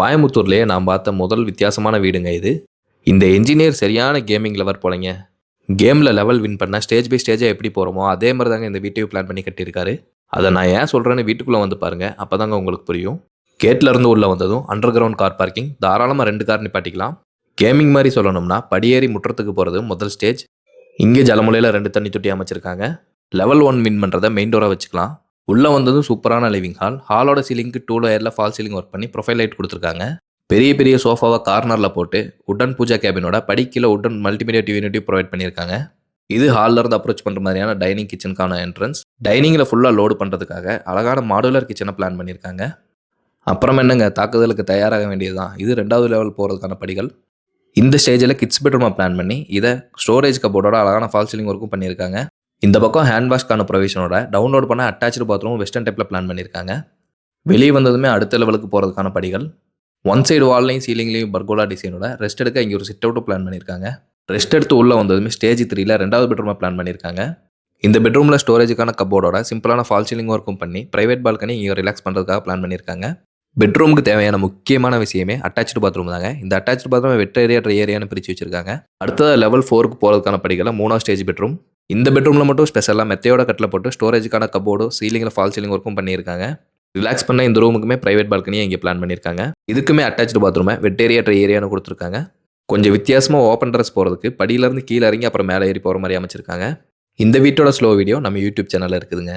கோயம்புத்தூர்லயே நான் பார்த்த முதல் வித்தியாசமான வீடுங்க இது. இந்த என்ஜினியர் சரியான கேமிங் லவர் போலங்க. கேம்ல லெவல் வின் பண்ணா ஸ்டேஜ் பை ஸ்டேஜா எப்படி போறோமோ, அதே மாரி தாங்க இந்த வீட்டையும் பிளான் பண்ணி கட்டியிருக்காரு. அத நான் ஏன் சொல்றேன்னு வீட்டுக்குள்ள வந்து பாருங்க. அப்பதாங்க உங்களுக்கு புரியும். கேட்ல இருந்து உள்ள வந்ததும் அண்டர் கிரவுண்ட் கார் பார்க்கிங். தாராளமா 2 கார் நிப்பாட்டிக்கலாம். கேமிங் மாரி சொல்லணும்னா படியேறி முற்றத்துக்கு போறது முதல் ஸ்டேஜ். இங்கே ஜலமுலையில 2 தண்ணி தொட்டி அமைச்சிருக்காங்க. லெவல் 1 வின் பண்றத மெயின் டோரா வச்சுக்கலாம். உள்ள வந்ததும் சூப்பரான லிவிங் ஹால். ஹாலோட சீலிங்க்கு 2 லேயர்ல ஃபால் சீலிங் ஒர்க் பண்ணி ப்ரொஃபைல் லைட் கொடுத்துருக்காங்க. பெரிய பெரிய சோஃபாவை கார்னர்ல போட்டு உட்டன் பூஜா கேபினோட படிக்கீழ உட்டன் மல்டிமீடியா டிவி யூனிட்டி ப்ரொவைட் பண்ணியிருக்காங்க. இது ஹால்ல இருந்து அப்ரோச் பண்ற மாதிரியான டைனிங் கிச்சனுக்கான என்ட்ரன்ஸ். டைனிங்ல ஃபுல்லா லோடு பண்றதுக்காக அழகான மாடுலர் கிச்சனை பிளான் பண்ணியிருக்காங்க. அப்புறம் என்னங்க, தாக்குதலுக்கு தயாராக வேண்டியதுதான். இது 2வது லெவல் போறதுக்கான படிகள். இந்த ஸ்டேஜில் கிட்ஸ் பெட்ரூமா பிளான் பண்ணி இதை ஸ்டோரேஜ் கபோர்டோட அழகான ஃபால் சீலிங் ஒர்க்கும் பண்ணியிருக்காங்க. இந்த பக்கம் ஹேண்ட் வாஷ்க்கான ப்ரொவிஷனோட டவுன்லோட் பண்ண அட்டாச்சு பாத்ரூம் வெஸ்டர்ன் டைப்ல பிளான் பண்ணியிருக்காங்க. வெளியே வந்ததுமே அடுத்த லெவலுக்கு போகிறதுக்கான படிகள். ஒன் சைடு வால்லையும் சீலிங்லையும் பர்கோலா டிசைனோட ரெஸ்ட் எடுக்க இங்கே ஒரு சிட் அவுட்டும் பிளான் பண்ணியிருக்காங்க. ரெஸ்ட் எடுத்து உள்ள வந்ததுமே ஸ்டேஜ் 3ல 2வது பெட்ரூமை பிளான் பண்ணியிருக்காங்க. இந்த பெட்ரூமில் ஸ்டோரேஜுக்கான கபோர்டோட சிம்பிளான ஃபால் சீலிங் ஒர்க்கும் பண்ணி பிரைவேட் பால்கனி இங்கே ரிலாக்ஸ் பண்ணுறதுக்காக பிளான் பண்ணியிருக்காங்க. பெட்ரூமுக்கு தேவையான முக்கியமான விஷயமே அட்டாச்சு பாத்ரூம் தாங்க. இந்த attach bathroom wet area dry ஏரியான்னு பிரித்து வச்சிருக்காங்க. அடுத்தது லெவல் 4க்கு போகிறதுக்கான படிகளை 3வது ஸ்டேஜ் பெட்ரூம். இந்த பெட்ரூமில் மட்டும் ஸ்பெஷலாக மெத்தையோட கட்டில் போட்டு ஸ்டோரேஜுக்கான கபோர்டு சீலிங்கில் ஃபால் சீலிங் ஒர்க்கும் பண்ணியிருக்காங்க. ரிலாக்ஸ் பண்ண இந்த ரூமுக்குமே பிரைவேட் பால்கனியை இங்கே பிளான் பண்ணியிருக்காங்க. இதுக்குமே அட்டாச்சு பாத்ரூமை வெட் ஏரியா ட்ரை ஏரியான்னு கொடுத்துருக்காங்க. கொஞ்சம் வித்தியாசமாக ஓப்பன் ட்ரெஸ் போகிறதுக்கு படியிலேருந்து கீழே இறங்கி அப்புறம் மேலே ஏறி போகிற மாதிரி அமைச்சிருக்காங்க. இந்த வீட்டோட ஸ்லோ வீடியோ நம்ம யூடியூப் சேனலில் இருக்குதுங்க.